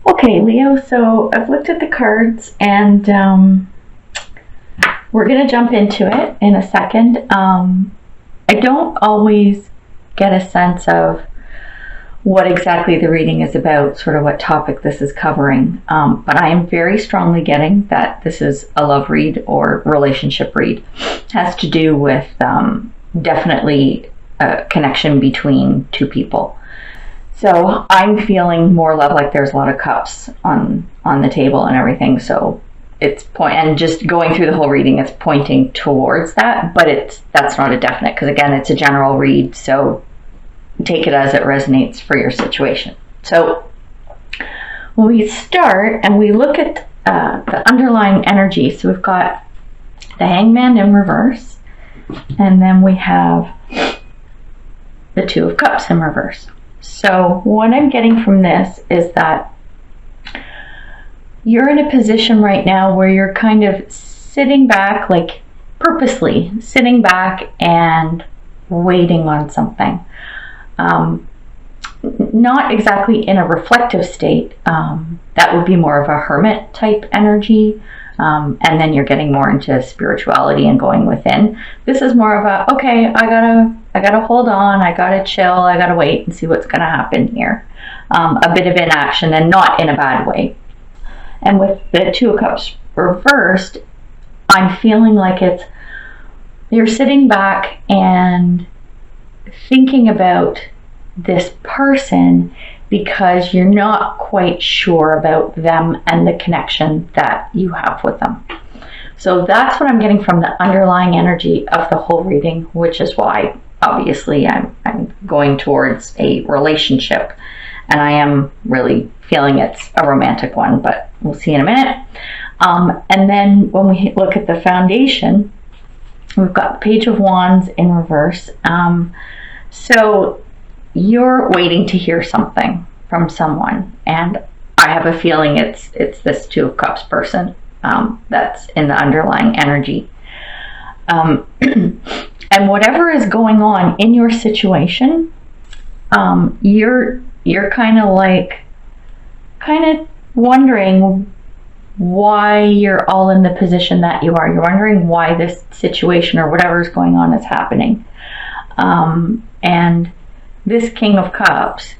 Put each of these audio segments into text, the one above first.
Okay, Leo, so I've looked at the cards and we're going to jump into it in a second. I don't always get a sense of what exactly the reading is about, sort of what topic this is covering, but I am very strongly getting that this is a love read or relationship read. It has to do with definitely a connection between two people. So I'm feeling more love, like there's a lot of cups on the table and everything. So it's and just going through the whole reading, it's pointing towards that, but that's not a definite, because again, it's a general read. So take it as it resonates for your situation. So when we start and we look at the underlying energy, so we've got the Hangman in reverse, and then we have the Two of Cups in reverse. So what I'm getting from this is that you're in a position right now where you're kind of sitting back, like purposely sitting back and waiting on something. Not exactly in a reflective state. That would be more of a hermit type energy. And then you're getting more into spirituality and going within. This is more of a, okay, I gotta hold on, I gotta chill, I gotta wait and see what's gonna happen here. A bit of inaction, and not in a bad way. And with the Two of Cups reversed, I'm feeling like you're sitting back and thinking about this person because you're not quite sure about them and the connection that you have with them. So that's what I'm getting from the underlying energy of the whole reading, which is why obviously I'm going towards a relationship, and I am really feeling it's a romantic one, but we'll see in a minute. And then when we look at the foundation, we've got the Page of Wands in reverse. So you're waiting to hear something from someone, and I have a feeling it's this Two of Cups person that's in the underlying energy. And whatever is going on in your situation, you're kind of wondering why you're all in the position that you are. You're wondering why this situation or whatever is going on is happening. And this King of Cups,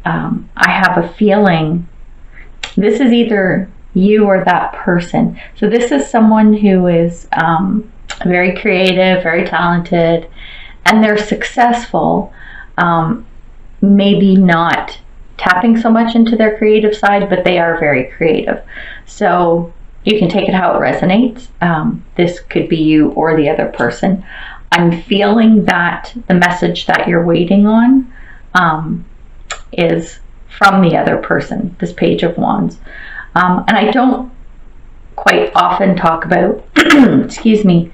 I have a feeling this is either you or that person. So this is someone who is very creative, very talented, and they're successful, maybe not tapping so much into their creative side, but they are very creative. So you can take it how it resonates. This could be you or the other person. I'm feeling that the message that you're waiting on is from the other person, this Page of Wands. And I don't quite often talk about, excuse me,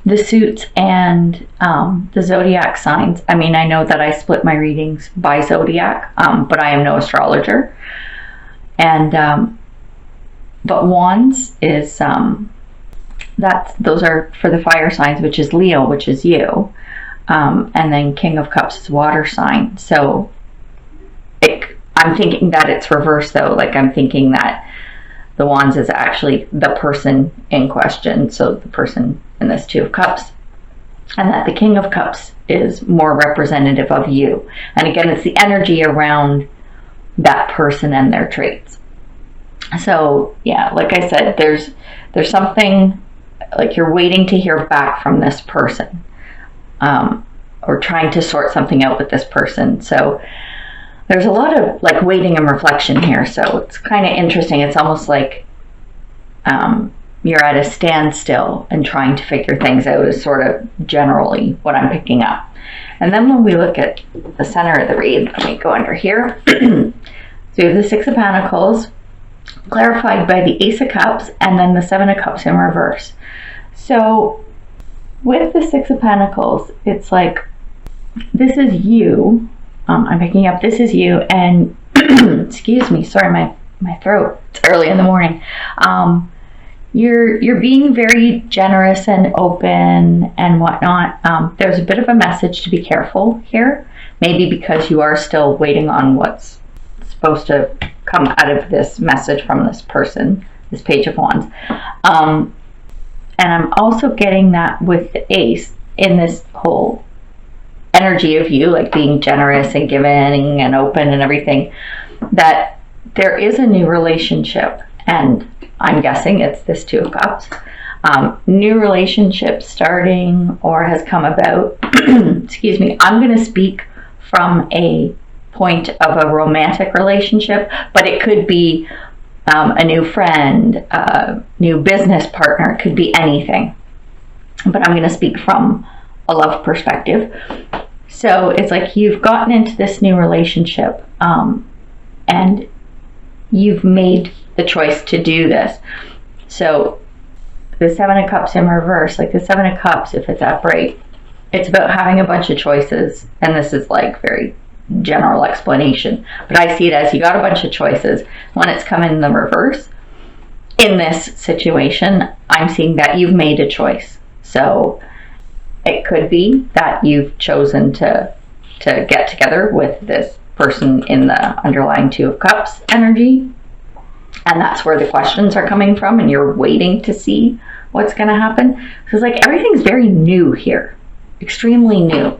the suits and the zodiac signs. I mean, I know that I split my readings by zodiac, but I am no astrologer. And but Wands is those are for the fire signs, which is Leo, which is you, and then King of Cups is water sign. So I'm thinking that it's reversed though. Like I'm thinking that the Wands is actually the person in question, so the person in this Two of Cups, and that the King of Cups is more representative of you. And again, it's the energy around that person and their traits. So yeah, like I said, there's something like you're waiting to hear back from this person, or trying to sort something out with this person. So there's a lot of like waiting and reflection here. So it's kind of interesting. It's almost like you're at a standstill and trying to figure things out is sort of generally what I'm picking up. And then when we look at the center of the read, let me go under here. So we have the Six of Pentacles, clarified by the Ace of Cups, and then the Seven of Cups in reverse. So with the Six of Pentacles, it's like, this is you. I'm picking up, this is you, and excuse me, sorry, my throat, it's early in the morning. You're being very generous and open and whatnot. There's a bit of a message to be careful here, maybe because you are still waiting on what's supposed to come out of this message from this person, this Page of Wands. And I'm also getting that with the Ace in this whole energy of you, like being generous and giving and open and everything, that there is a new relationship. And I'm guessing it's this Two of Cups. New relationship starting or has come about. Excuse me. I'm going to speak from a point of a romantic relationship, but it could be a new friend, a new business partner. It could be anything. But I'm going to speak from a love perspective. So it's like you've gotten into this new relationship and you've made the choice to do this. So the Seven of Cups in reverse, like the Seven of Cups, if it's upright, it's about having a bunch of choices. And this is like very general explanation, but I see it as you got a bunch of choices. When it's come in the reverse, in this situation, I'm seeing that you've made a choice. So it could be that you've chosen to get together with this person in the underlying Two of Cups energy, and that's where the questions are coming from, and you're waiting to see what's going to happen. So it's like everything's very new here, extremely new.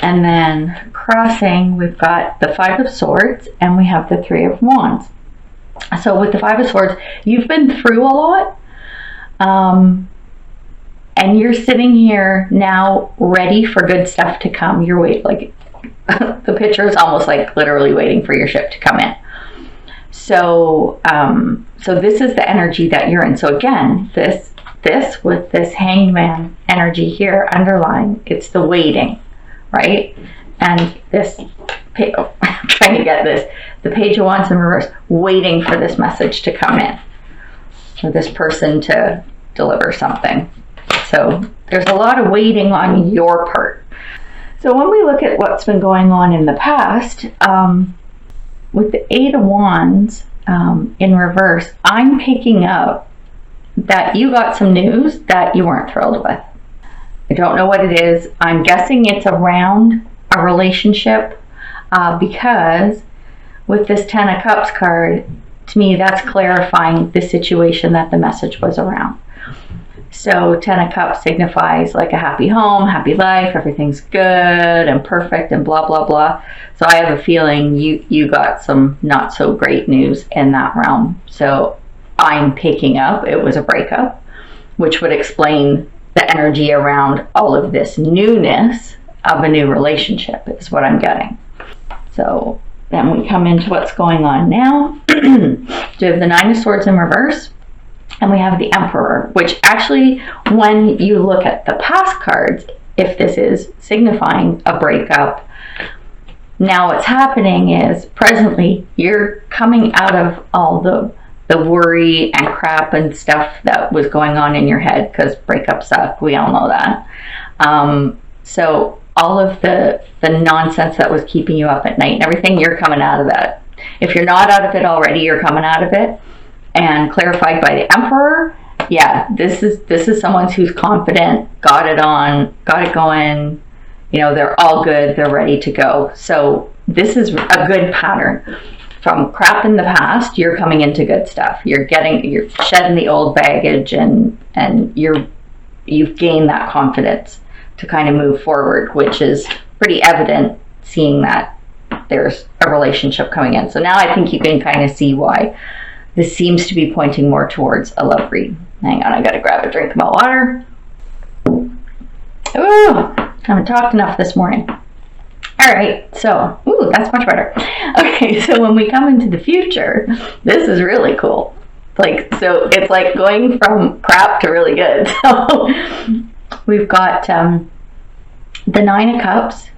And then crossing, we've got the Five of Swords and we have the Three of Wands. So with the Five of Swords, you've been through a lot. And you're sitting here now ready for good stuff to come. You're waiting, like the picture is almost like literally waiting for your ship to come in. So, so this is the energy that you're in. So again, this with this Hangman energy here underlying, it's the waiting, right? And this, I'm trying to get this, the Page of Wands in reverse, waiting for this message to come in, for this person to deliver something. So there's a lot of waiting on your part. So when we look at what's been going on in the past, with the Eight of Wands in reverse, I'm picking up that you got some news that you weren't thrilled with. I don't know what it is. I'm guessing it's around a relationship because with this Ten of Cups card, to me, that's clarifying the situation that the message was around. So Ten of Cups signifies like a happy home, happy life, everything's good and perfect and blah, blah, blah. So I have a feeling you got some not so great news in that realm. So I'm picking up it was a breakup, which would explain the energy around all of this newness of a new relationship is what I'm getting. So then we come into what's going on now. So we have the Nine of Swords in reverse. And we have the Emperor, which actually, when you look at the past cards, if this is signifying a breakup, now what's happening is presently you're coming out of all the worry and crap and stuff that was going on in your head, because breakups suck, we all know that. So all of the nonsense that was keeping you up at night and everything, you're coming out of that. If you're not out of it already, you're coming out of it. And clarified by the Emperor, yeah, this is someone who's confident, got it going, you know, they're all good, they're ready to go. So this is a good pattern. From crap in the past, you're coming into good stuff. You're shedding the old baggage and you've gained that confidence to kind of move forward, which is pretty evident seeing that there's a relationship coming in. So now I think you can kind of see why this seems to be pointing more towards a love read. Hang on, I gotta grab a drink of my water. Ooh, haven't talked enough this morning. All right, so, ooh, that's much better. Okay, so when we come into the future, this is really cool. Like, so it's like going from crap to really good. So we've got the Nine of Cups,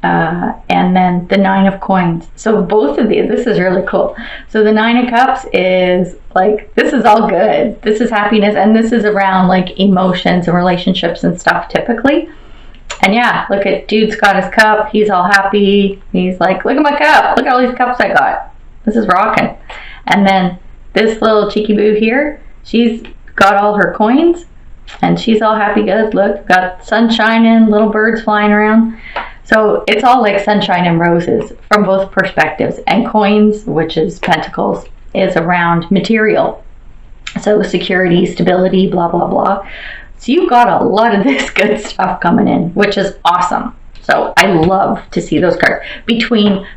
and then the Nine of Coins. So both of these, this is really cool. So the Nine of Cups is like, this is all good. This is happiness, and this is around like emotions and relationships and stuff typically. And yeah, look at dude's got his cup. He's all happy. He's like, look at my cup. Look at all these cups I got. This is rocking. And then this little cheeky boo here, she's got all her coins and she's all happy good. Look, got sun shining, little birds flying around. So it's all like sunshine and roses from both perspectives. And coins, which is pentacles, is around material. So security, stability, blah, blah, blah. So you've got a lot of this good stuff coming in, which is awesome. So I love to see those cards. Between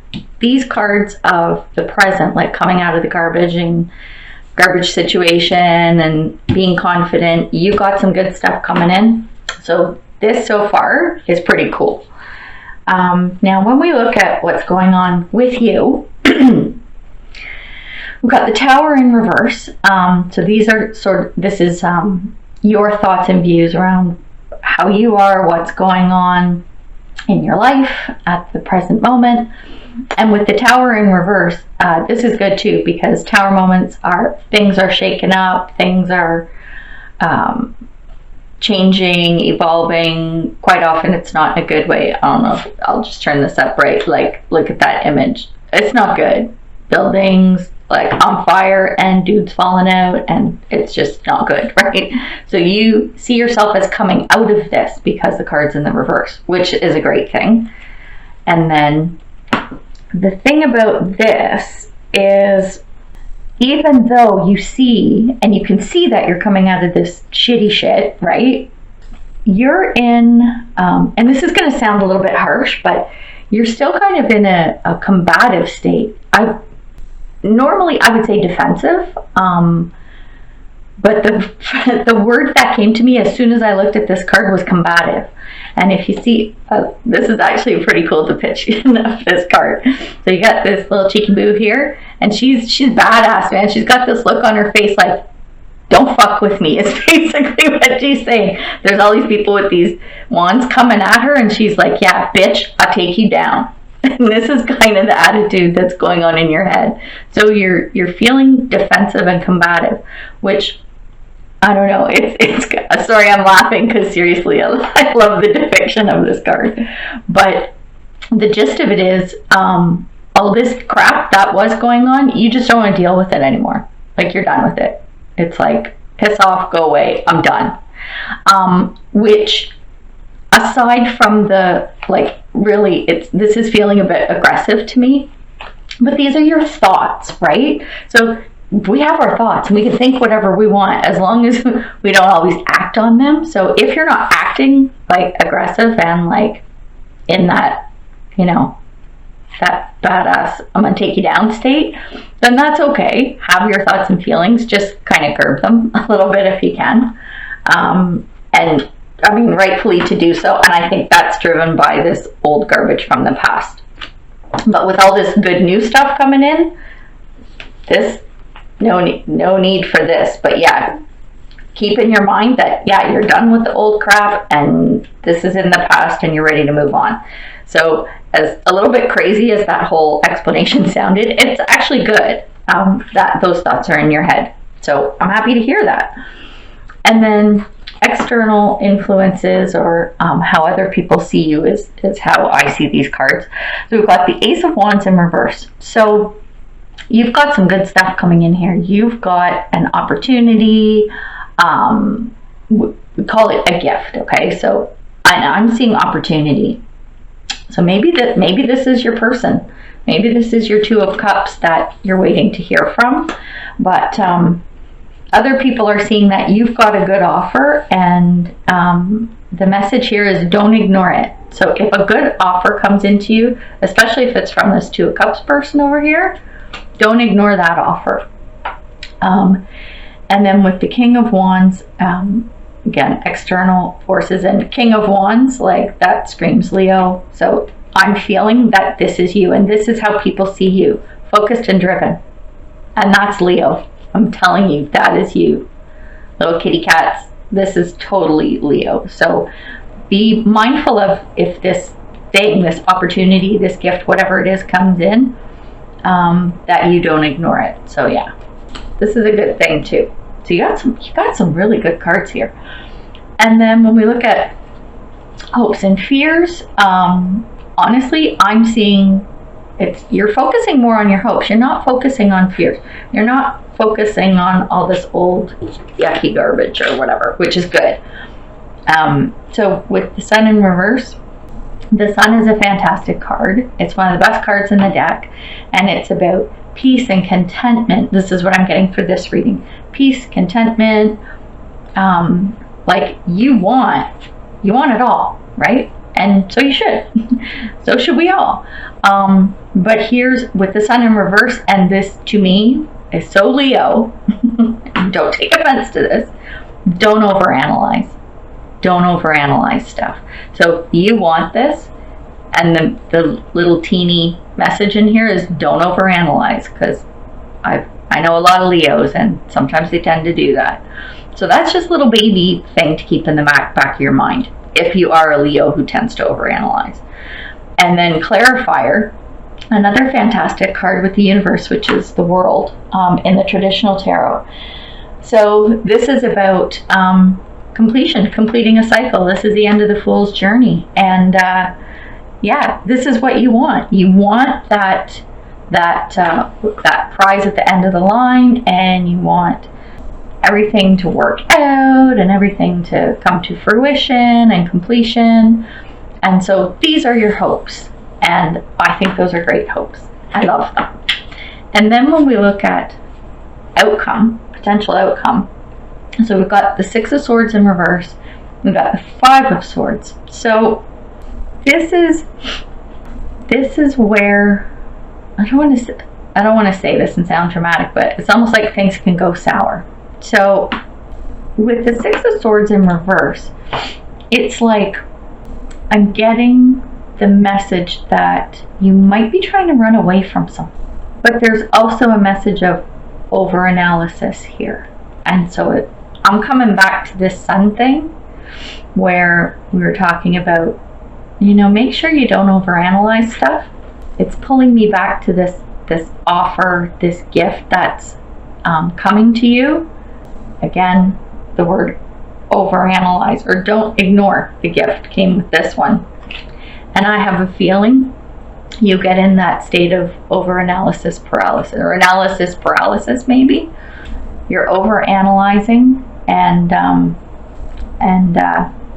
these cards of the present, like coming out of the garbage situation and being confident, you got some good stuff coming in. So this so far is pretty cool. Now when we look at what's going on with you, we've got the Tower in reverse. So these are this is your thoughts and views around how you are, what's going on in your life at the present moment. And with the Tower in reverse, this is good too, because Tower moments are things are shaken up, things are changing, evolving. Quite often it's not in a good way. I don't know if I'll just turn this up right. Like, look at that image. It's not good. Buildings like on fire and dudes falling out, and it's just not good, right? So you see yourself as coming out of this because the card's in the reverse, which is a great thing. And then the thing about this is, even though you see, and you can see that you're coming out of this shitty shit, right? You're in, and this is going to sound a little bit harsh, but you're still kind of in a combative state. Normally I would say defensive, but the word that came to me as soon as I looked at this card was combative. And if you see, this is actually a pretty cool depiction of this card. So you got this little cheeky boo here, and she's badass, man. She's got this look on her face like, don't fuck with me, is basically what she's saying. There's all these people with these wands coming at her, and she's like, yeah, bitch, I'll take you down. And this is kind of the attitude that's going on in your head. So you're feeling defensive and combative, which, I don't know, it's sorry, I'm laughing because seriously, I love the depiction of this card. But the gist of it is, all this crap that was going on, you just don't want to deal with it anymore. Like, you're done with it. It's like, piss off, go away, I'm done. Which, aside from the, like, really, this is feeling a bit aggressive to me, but these are your thoughts, right? So we have our thoughts and we can think whatever we want as long as we don't always act on them. So if you're not acting like aggressive and like in that, you know, that badass, I'm gonna take you down state, then that's okay. Have your thoughts and feelings, just kind of curb them a little bit if you can. And I mean, rightfully to do so. And I think that's driven by this old garbage from the past. But with all this good new stuff coming in, no need for this. But yeah, keep in your mind that, yeah, you're done with the old crap and this is in the past and you're ready to move on. So as a little bit crazy as that whole explanation sounded, it's actually good that those thoughts are in your head. So I'm happy to hear that. And then external influences, or how other people see you, is how I see these cards. So we've got the Ace of Wands in reverse. So you've got some good stuff coming in here. You've got an opportunity. We call it a gift, okay? So I'm seeing opportunity. So maybe this is your person. Maybe this is your Two of Cups that you're waiting to hear from. But other people are seeing that you've got a good offer, and the message here is don't ignore it. So if a good offer comes into you, especially if it's from this Two of Cups person over here, don't ignore that offer. And then with the King of Wands, again, external forces, and King of Wands, like, that screams Leo. So I'm feeling that this is you, and this is how people see you, focused and driven. And that's Leo. I'm telling you, that is you. Little kitty cats, this is totally Leo. So be mindful of if this thing, this opportunity, this gift, whatever it is, comes in, that you don't ignore it. So yeah, this is a good thing too. So you got some really good cards here. And then when we look at hopes and fears, honestly, I'm seeing you're focusing more on your hopes. You're not focusing on fears. You're not focusing on all this old yucky garbage or whatever, which is good. So with the Sun in reverse, The Sun is a fantastic card. It's one of the best cards in the deck, and it's about peace and contentment. This is what I'm getting for this reading. Peace, contentment, like you want it all, right? And so you should. So should we all. But here's with the Sun in reverse, and this to me is so Leo. Don't take offense to this. Don't overanalyze. Don't overanalyze stuff. So you want this, and the little teeny message in here is don't overanalyze, because I know a lot of Leos, and sometimes they tend to do that. So that's just a little baby thing to keep in the back of your mind if you are a Leo who tends to overanalyze. And then Clarifier, another fantastic card with the universe, which is the World in the traditional tarot. So this is about completing a cycle. This is the end of the Fool's journey. And yeah, this is what you want. You want that prize at the end of the line, and you want everything to work out and everything to come to fruition and completion. And so these are your hopes, and I think those are great hopes. I love them. And then when we look at outcome, potential outcome, so we've got the Six of Swords in reverse, we've got the Five of Swords. So this is where I don't want to say this and sound dramatic, but it's almost like things can go sour. So with the Six of Swords in reverse, it's like I'm getting the message that you might be trying to run away from something. But there's also a message of overanalysis here. And so I'm coming back to this Sun thing where we were talking about, make sure you don't overanalyze stuff. It's pulling me back to this offer, this gift that's coming to you. Again, the word overanalyze, or don't ignore the gift, came with this one. And I have a feeling you get in that state of overanalysis paralysis, or analysis paralysis maybe. You're overanalyzing, and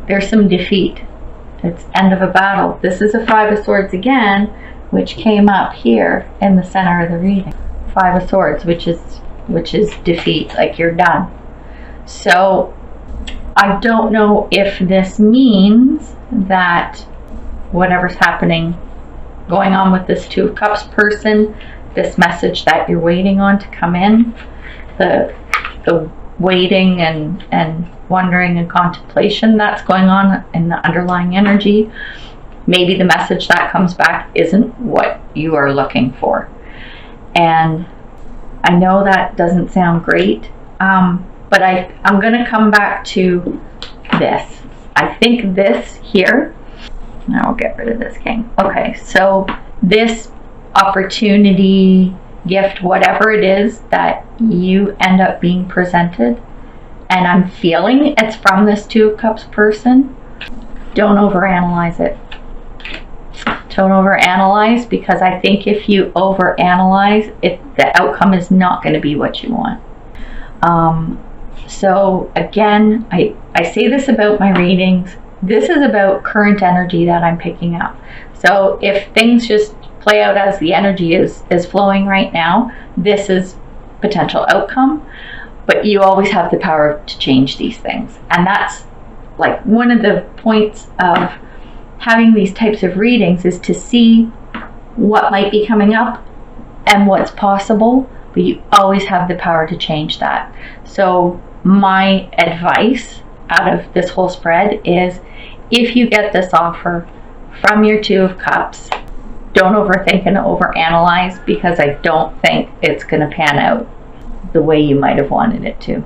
there's some defeat. It's end of a battle. This is a Five of Swords again, which came up here in the center of the reading. Five of Swords, which is defeat, like you're done. So I don't know if this means that whatever's happening, going on with this Two of Cups person, this message that you're waiting on to come in, the waiting and wondering and contemplation that's going on in the underlying energy, maybe the message that comes back isn't what you are looking for. And I know that doesn't sound great, but I'm going to come back to this. I think this here, now I'll get rid of this king. Okay, so this opportunity, gift, whatever it is that you end up being presented, and I'm feeling it's from this Two of Cups person, don't overanalyze it. Don't overanalyze, because I think if you overanalyze it, the outcome is not going to be what you want. So again, I say this about my readings. This is about current energy that I'm picking up. So if things just play out as the energy is flowing right now, this is potential outcome. But you always have the power to change these things. And that's like one of the points of having these types of readings, is to see what might be coming up and what's possible, but you always have the power to change that. So my advice out of this whole spread is, if you get this offer from your Two of Cups, don't overthink and overanalyze, because I don't think it's going to pan out the way you might have wanted it to.